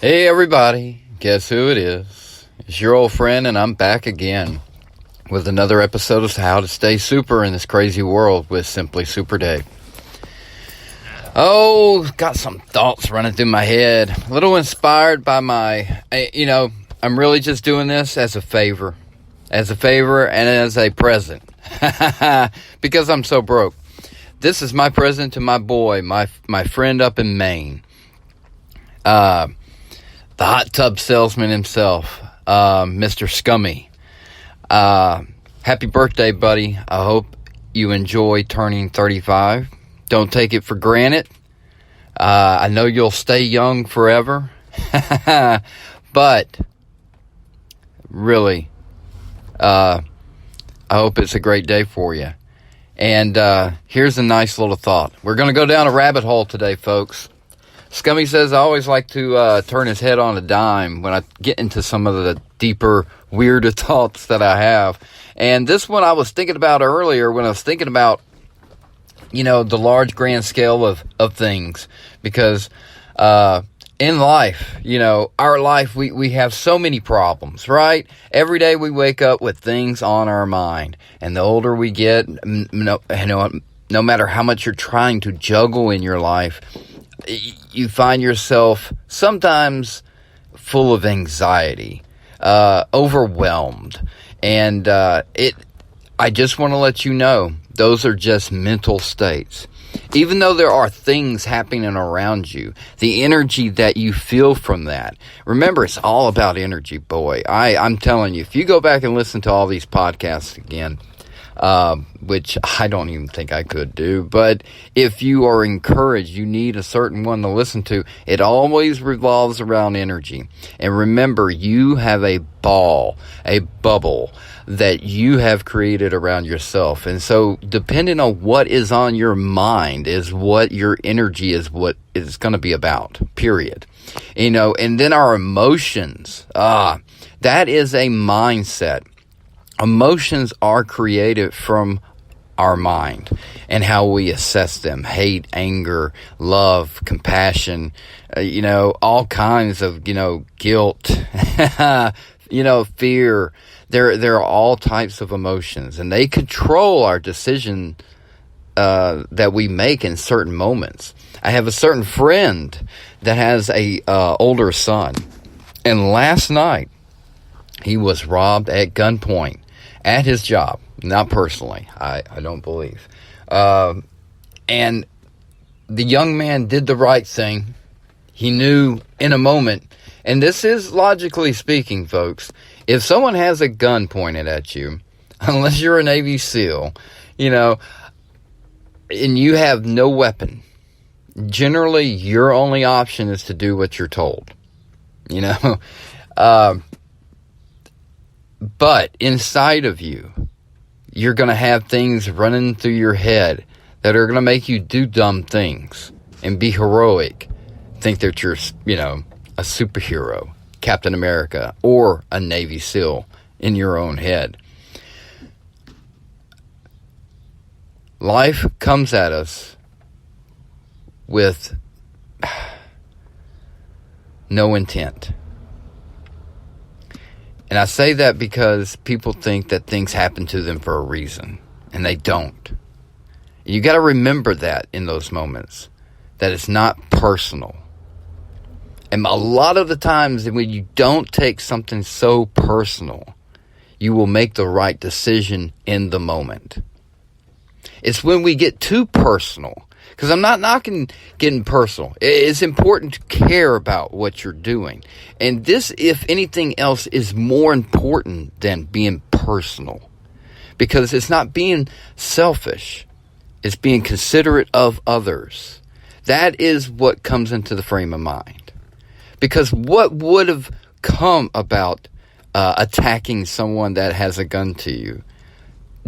Hey everybody, guess who it is? It's your old friend, and I'm back again with another episode of How to Stay Super in This Crazy World with SimplySuperDave. Oh, got some thoughts running through my head. A little inspired by I'm really just doing this as a favor and as a present because I'm so broke. This is my present to my boy, my friend up in Maine. The hot tub salesman himself, Mr. Scummy. Happy birthday, buddy. I hope you enjoy turning 35. Don't take it for granted. I know you'll stay young forever. But, really, I hope it's a great day for you. And here's a nice little thought. We're going to go down a rabbit hole today, folks. Scummy says I always like to turn his head on a dime when I get into some of the deeper, weirder thoughts that I have. And this one I was thinking about earlier when I was thinking about, the large grand scale of things. Because in life, our life, we have so many problems, right? Every day we wake up with things on our mind. And the older we get, no matter how much you're trying to juggle in your life, you find yourself sometimes full of anxiety, overwhelmed. And I just want to let you know, those are just mental states. Even though there are things happening around you, the energy that you feel from that. Remember, it's all about energy, boy. I'm telling you, if you go back and listen to all these podcasts again, which I don't even think I could do, but if you are encouraged, you need a certain one to listen to. It always revolves around energy. And remember, you have a bubble that you have created around yourself. And so depending on what is on your mind is what your energy is, what it's going to be about, period. And then our emotions, that is a mindset. Emotions are created from our mind and how we assess them. Hate, anger, love, compassion, all kinds of, guilt, fear. There are all types of emotions, and they control our decision that we make in certain moments. I have a certain friend that has a older son, and last night he was robbed at gunpoint at his job. Not personally, I don't believe. And the young man did the right thing. He knew in a moment, and this is logically speaking, folks, if someone has a gun pointed at you, unless you're a Navy SEAL, and you have no weapon, generally your only option is to do what you're told, But inside of you, you're going to have things running through your head that are going to make you do dumb things and be heroic. Think that you're, a superhero, Captain America, or a Navy SEAL in your own head. Life comes at us with no intent. And I say that because people think that things happen to them for a reason, and they don't. You got to remember that in those moments, that it's not personal. And a lot of the times when you don't take something so personal, you will make the right decision in the moment. It's when we get too personal, because I'm not knocking getting personal. It's important to care about what you're doing. And this, if anything else, is more important than being personal. Because it's not being selfish. It's being considerate of others. That is what comes into the frame of mind. Because what would have come about attacking someone that has a gun to you?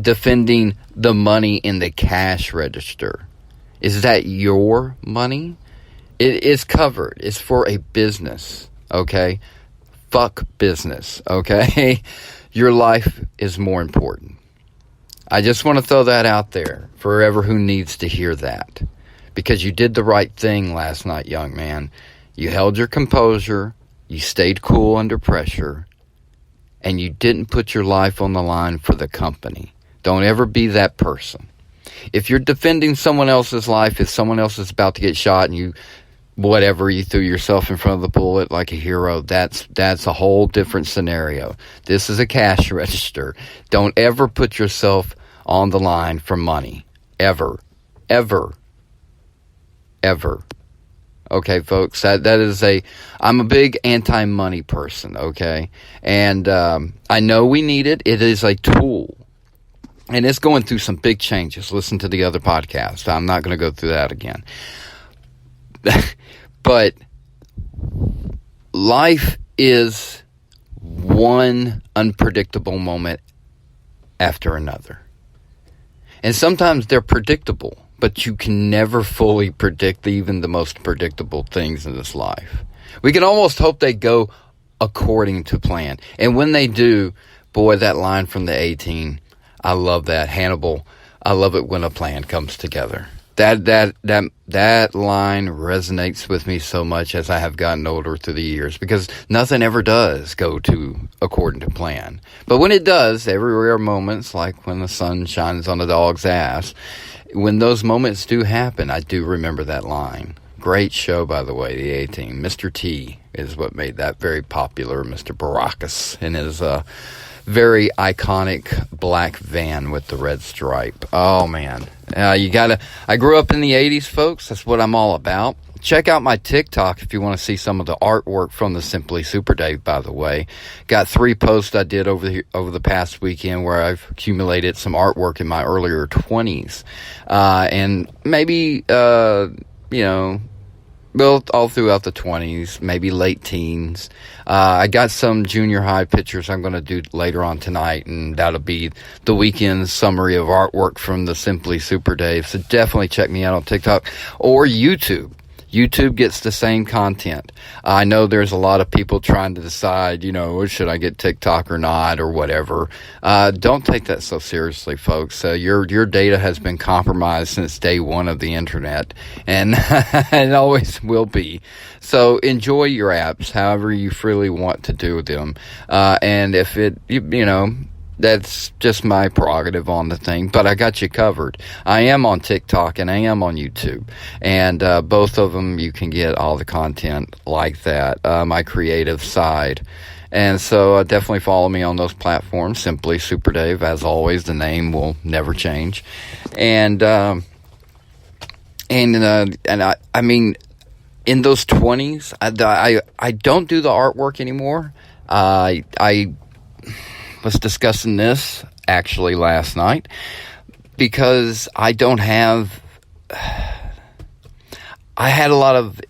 Defending the money in the cash register. Is that your money? It is covered. It's for a business, okay? Fuck business, okay? Your life is more important. I just want to throw that out there for whoever who needs to hear that. Because you did the right thing last night, young man. You held your composure. you stayed cool under pressure, and you didn't put your life on the line for the company. Don't ever be that person. If you're defending someone else's life, if someone else is about to get shot and you threw yourself in front of the bullet like a hero, that's a whole different scenario. This is a cash register. Don't ever put yourself on the line for money. Ever. Ever. Ever. Okay, folks, I'm a big anti-money person, okay? And I know we need it. It is a tool. And it's going through some big changes. Listen to the other podcast. I'm not going to go through that again. But life is one unpredictable moment after another. And sometimes they're predictable, but you can never fully predict even the most predictable things in this life. We can almost hope they go according to plan. And when they do, boy, that line from the A-Team, I love that. Hannibal, I love it when a plan comes together. That line resonates with me so much as I have gotten older through the years, because nothing ever does go according to plan. But when it does, every rare moments, like when the sun shines on a dog's ass, when those moments do happen, I do remember that line. Great show, by the way, the A-Team. Mr. T is what made that very popular. Mr. Baracus in his very iconic black van with the red stripe. Oh, man. I grew up in the 80s, folks. That's what I'm all about. Check out my TikTok if you want to see some of the artwork from the SimplySuperDave, by the way. Got 3 posts I did over the past weekend where I've accumulated some artwork in my earlier 20s. And maybe, all throughout the 20s, maybe late teens. I got some junior high pictures I'm going to do later on tonight, and that'll be the weekend summary of artwork from the SimplySuperDave. So definitely check me out on TikTok or YouTube. YouTube gets the same content. I know there's a lot of people trying to decide, should I get TikTok or not or whatever. Don't take that so seriously, folks. Your data has been compromised since day one of the internet, and it always will be. So enjoy your apps however you freely want to do them. And if that's just my prerogative on the thing, but I got you covered. I am on TikTok and I am on YouTube, and both of them you can get all the content like that, my creative side. And so definitely follow me on those platforms, SimplySuperDave. As always, the name will never change. And I mean, in those 20s, I don't do the artwork anymore. I was discussing this actually last night because I had a lot of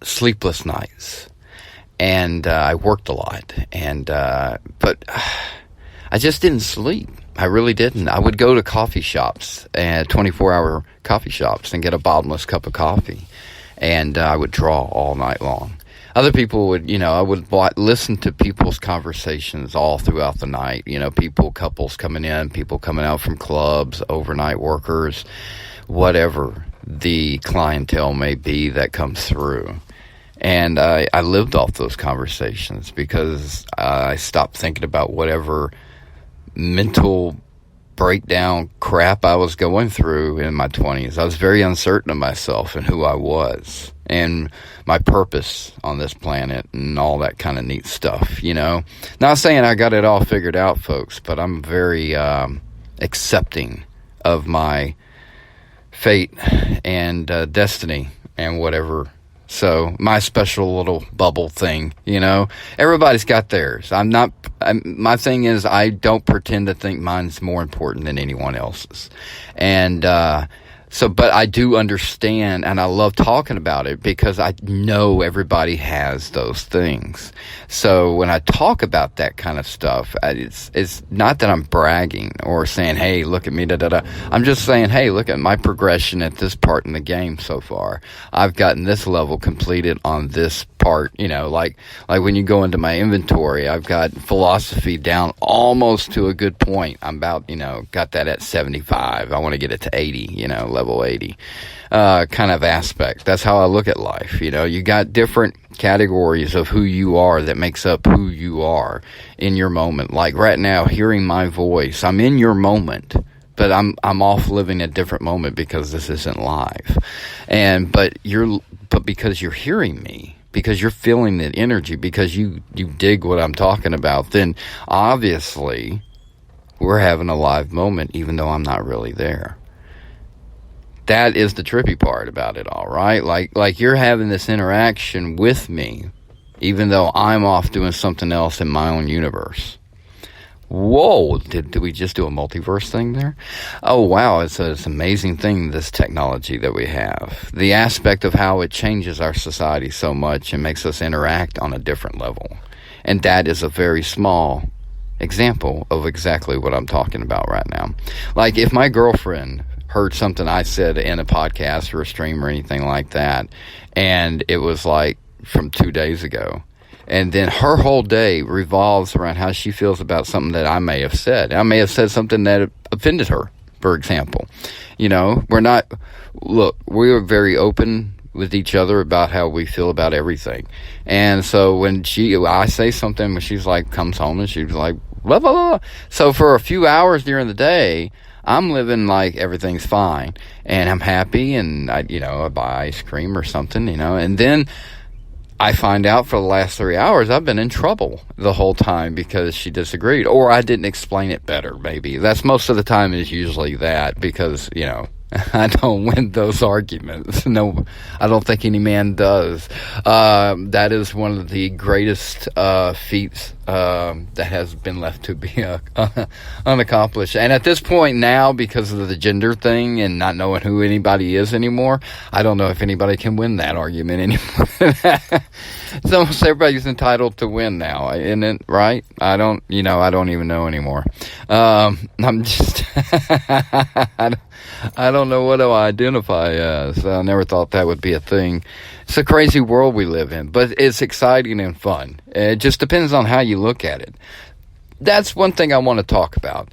sleepless nights, and I worked a lot, and but I just didn't sleep. I really didn't. I would go to coffee shops, 24-hour coffee shops, and get a bottomless cup of coffee, and I would draw all night long. Other people would, I would listen to people's conversations all throughout the night. Couples coming in, people coming out from clubs, overnight workers, whatever the clientele may be that comes through. And I lived off those conversations because I stopped thinking about whatever mental breakdown crap I was going through in my 20s. I was very uncertain of myself and who I was and my purpose on this planet and all that kind of neat stuff, Not saying I got it all figured out, folks, but I'm very accepting of my fate and destiny and whatever. So my special little bubble thing, everybody's got theirs. My thing is I don't pretend to think mine's more important than anyone else's. And, but I do understand, and I love talking about it because I know everybody has those things. So when I talk about that kind of stuff, it's not that I'm bragging or saying, hey, look at me, I'm just saying, hey, look at my progression at this part in the game so far. I've gotten this level completed on this part, like when you go into my inventory, I've got philosophy down almost to a good point. I'm about, got that at 75. I want to get it to 80, level level 80 kind of aspect. That's how I look at life. You got different categories of who you are that makes up who you are in your moment. Like right now, hearing my voice, I'm in your moment, but I'm off living a different moment because this isn't live. But because you're hearing me, because you're feeling that energy, because you dig what I'm talking about, then obviously we're having a live moment, even though I'm not really there. That is the trippy part about it all, right? Like you're having this interaction with me, even though I'm off doing something else in my own universe. Whoa, did we just do a multiverse thing there? Oh, wow, it's an amazing thing, this technology that we have. The aspect of how it changes our society so much and makes us interact on a different level. And that is a very small example of exactly what I'm talking about right now. Like if my girlfriend heard something I said in a podcast or a stream or anything like that, and it was like from 2 days ago, and then her whole day revolves around how she feels about something that I may have said. I may have said something that offended her, for example. We're very open with each other about how we feel about everything. And so when I say something, when she's like, comes home and she's like, blah, blah, blah. So for a few hours during the day, I'm living like everything's fine and I'm happy, and I buy ice cream or something, and then I find out for the last 3 hours I've been in trouble the whole time because she disagreed, or I didn't explain it better. Maybe that's most of the time is usually that, because I don't win those arguments. No, I don't think any man does. That is one of the greatest feats that has been left to be unaccomplished. And at this point now, because of the gender thing and not knowing who anybody is anymore, I don't know if anybody can win that argument anymore. It's almost everybody's entitled to win now, isn't it? Right? I don't even know anymore. I'm just, I don't know what do I identify as. I never thought that would be a thing. It's a crazy world we live in, but it's exciting and fun. It just depends on how you look at it. That's one thing I want to talk about.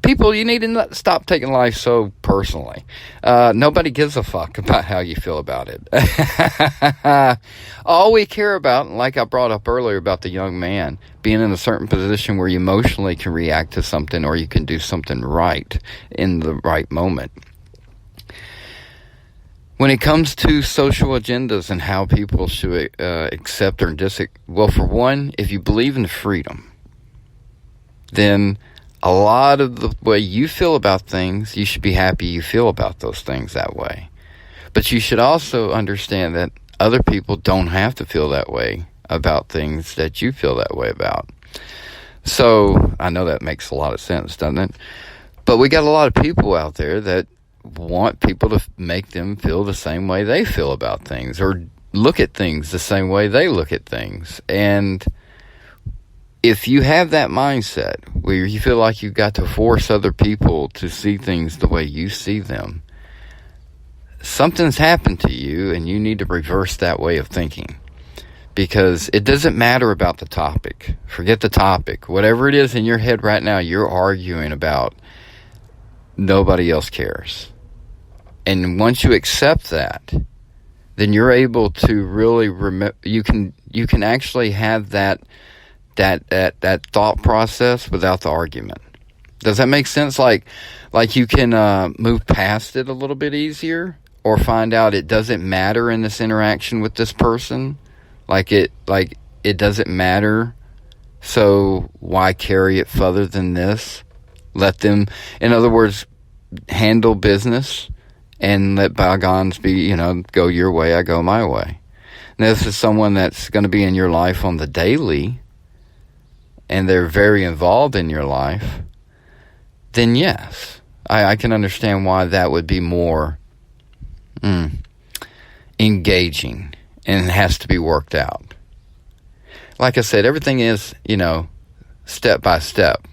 People, you need to stop taking life so personally. Nobody gives a fuck about how you feel about it. All we care about, like I brought up earlier about the young man, being in a certain position where you emotionally can react to something or you can do something right in the right moment. When it comes to social agendas and how people should accept or well, for one, if you believe in freedom, then a lot of the way you feel about things, you should be happy you feel about those things that way. But you should also understand that other people don't have to feel that way about things that you feel that way about. So, I know that makes a lot of sense, doesn't it? But we got a lot of people out there that want people to make them feel the same way they feel about things, or look at things the same way they look at things. And if you have that mindset where you feel like you've got to force other people to see things the way you see them, something's happened to you and you need to reverse that way of thinking. Because it doesn't matter about the topic. Forget the topic. Whatever it is in your head right now you're arguing about, nobody else cares. And once you accept that, then you're able to really you can actually have that thought process without the argument. Does that make sense? Like you can move past it a little bit easier, or find out it doesn't matter in this interaction with this person. Like it doesn't matter, so why carry it further than this? Let them, in other words, handle business and let bygones be, go your way, I go my way. And this is someone that's going to be in your life on the daily, and they're very involved in your life, then yes, I can understand why that would be more engaging, and it has to be worked out. Like I said, everything is, step by step,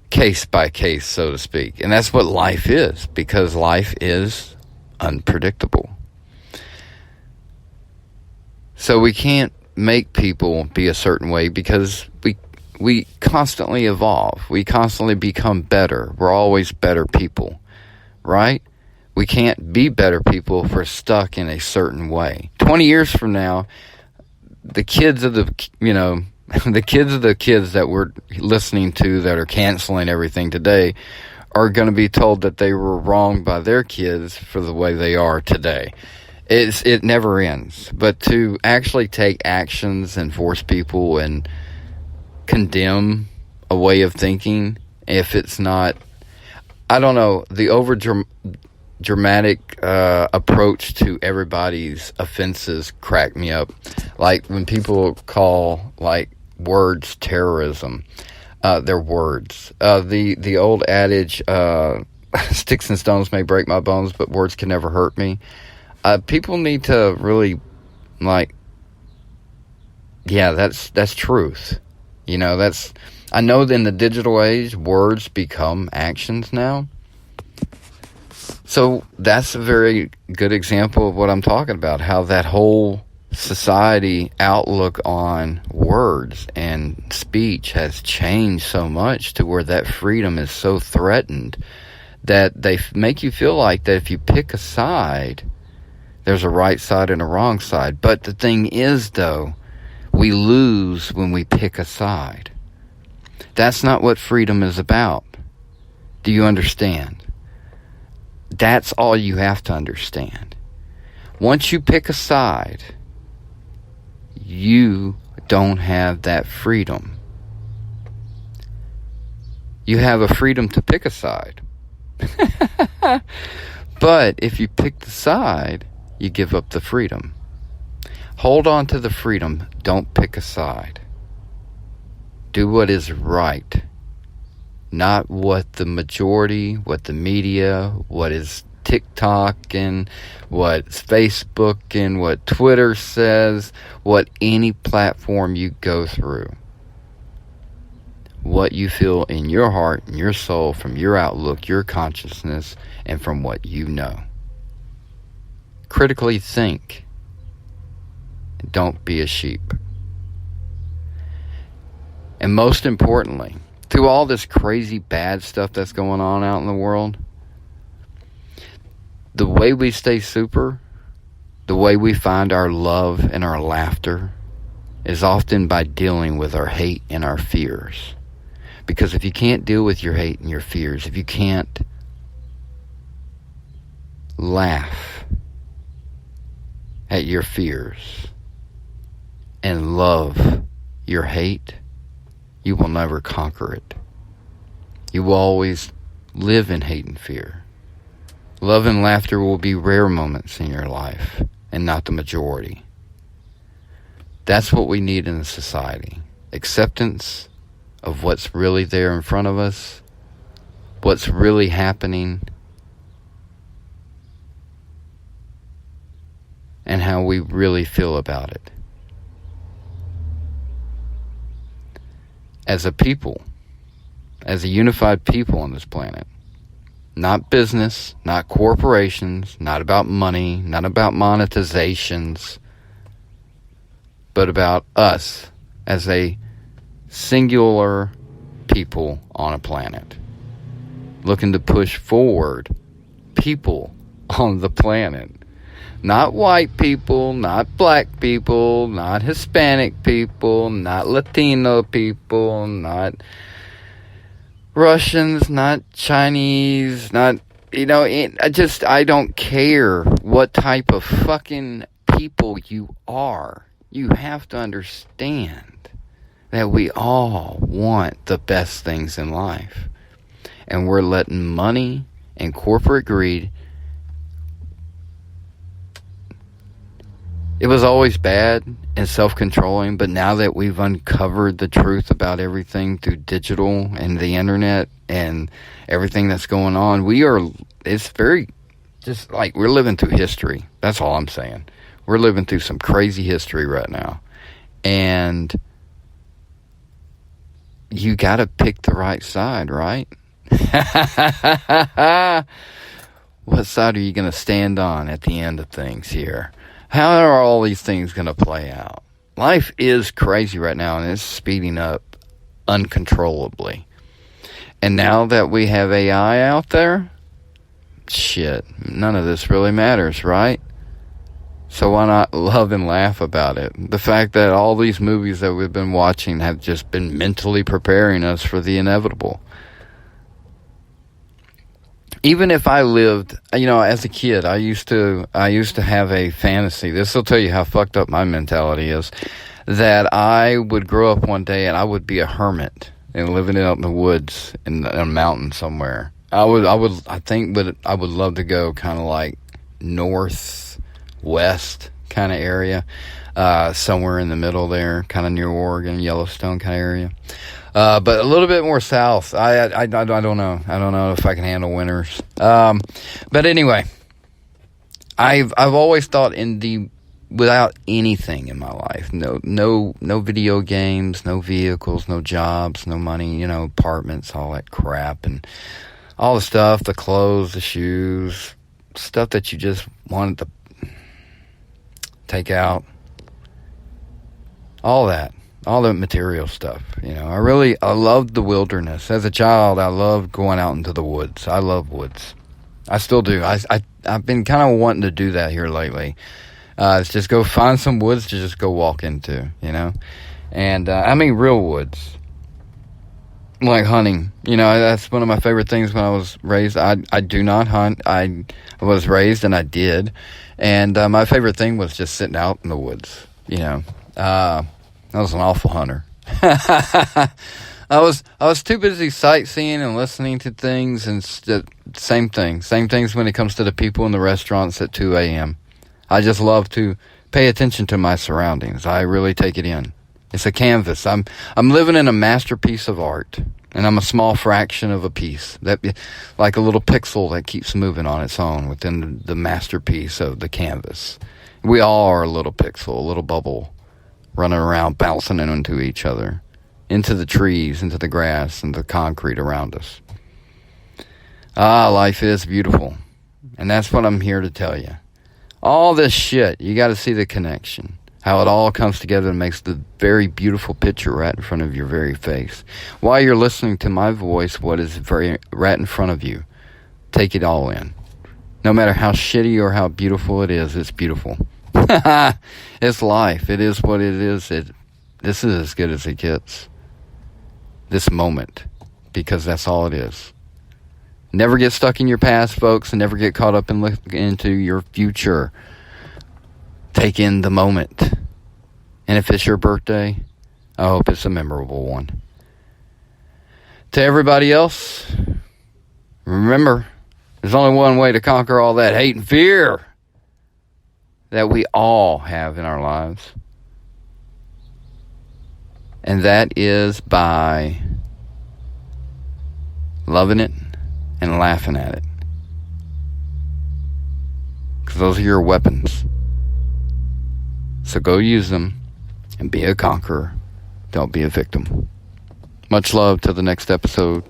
case by case, so to speak. And that's what life is, because life is unpredictable. So we can't make people be a certain way, because we constantly evolve. We constantly become better. We're always better people, right? We can't be better people if we're stuck in a certain way. 20 years from now, the kids of the, the kids of the kids that we're listening to that are canceling everything today are going to be told that they were wrong by their kids for the way they are today. It never ends. But to actually take actions and force people and condemn a way of thinking, if it's not, I don't know, the dramatic approach to everybody's offenses crack me up. Like when people call like words terrorism, they're words. The old adage, sticks and stones may break my bones, but words can never hurt me. People need to really, like, yeah, that's truth. I know that in the digital age, words become actions now. So that's a very good example of what I'm talking about, how that whole society outlook on words and speech has changed so much to where that freedom is so threatened that they make you feel like that if you pick a side, there's a right side and a wrong side. But the thing is, though, we lose when we pick a side. That's not what freedom is about. Do you understand? That's all you have to understand. Once you pick a side, you don't have that freedom. You have a freedom to pick a side. But if you pick the side, you give up the freedom. Hold on to the freedom. Don't pick a side. Do what is right. Not what the majority, what the media, what is TikTok and what's Facebook and what Twitter says, what any platform you go through. What you feel in your heart and your soul from your outlook, your consciousness, and from what you know. Critically think. Don't be a sheep. And most importantly, through all this crazy bad stuff that's going on out in the world, the way we stay super, the way we find our love and our laughter is often by dealing with our hate and our fears. Because if you can't deal with your hate and your fears, if you can't laugh at your fears and love your hate, you will never conquer it. You will always live in hate and fear. Love and laughter will be rare moments in your life and not the majority. That's what we need in a society. Acceptance of what's really there in front of us, what's really happening, and how we really feel about it. As a people, as a unified people on this planet, not business, not corporations, not about money, not about monetizations, but about us as a singular people on a planet, looking to push forward people on the planet. Not white people, not black people, not Hispanic people, not Latino people, not Russians, not Chinese, not, I don't care what type of fucking people you are. You have to understand that we all want the best things in life. And we're letting money and corporate greed. It was always bad and self-controlling, but now that we've uncovered the truth about everything through digital and the internet and everything that's going on, it's very, just like we're living through history. That's all I'm saying. We're living through some crazy history right now. And you gotta pick the right side, right? What side are you gonna stand on at the end of things here? How are all these things going to play out? Life is crazy right now, and it's speeding up uncontrollably. And now that we have AI out there, shit, none of this really matters, right? So why not love and laugh about it? The fact that all these movies that we've been watching have just been mentally preparing us for the inevitable. Even if I lived, as a kid, I used to have a fantasy. This will tell you how fucked up my mentality is. That I would grow up one day and I would be a hermit and living out in the woods in a mountain somewhere. I would love to go kind of like northwest kind of area, somewhere in the middle there, kind of near Oregon, Yellowstone kind of area. But a little bit more south. I don't know. I don't know if I can handle winters. But anyway, I've always thought without anything in my life, no video games, no vehicles, no jobs, no money, apartments, all that crap, and all the stuff, the clothes, the shoes, stuff that you just wanted to take out, all the material stuff. I loved the wilderness. As a child, I loved going out into the woods. I love woods. I still do. I've been kind of wanting to do that here lately. It's just go find some woods to just go walk into, and I mean real woods, like hunting. That's one of my favorite things. When I was raised, I do not hunt. I was raised and I did, and my favorite thing was just sitting out in the woods. I was an awful hunter. I was too busy sightseeing and listening to things, and same things when it comes to the people in the restaurants at 2 a.m. I just love to pay attention to my surroundings. I really take it in. It's a canvas. I'm living in a masterpiece of art, and I'm a small fraction of a piece, like a little pixel that keeps moving on its own within the masterpiece of the canvas. We all are a little pixel, a little bubble, running around, bouncing into each other, into the trees, into the grass, and the concrete around us. Life is beautiful, and that's what I'm here to tell you. All this shit, you got to see the connection. How it all comes together and makes the very beautiful picture right in front of your very face. While you're listening to my voice, what is right in front of you, take it all in. No matter how shitty or how beautiful it is, it's beautiful. It's life. It is what it is. This is as good as it gets. This moment. Because that's all it is. Never get stuck in your past, folks, and never get caught up into your future. Take in the moment. And if it's your birthday, I hope it's a memorable one. To everybody else, remember, there's only one way to conquer all that hate and fear that we all have in our lives. And that is by loving it and laughing at it. Because those are your weapons. So go use them and be a conqueror. Don't be a victim. Much love till the next episode.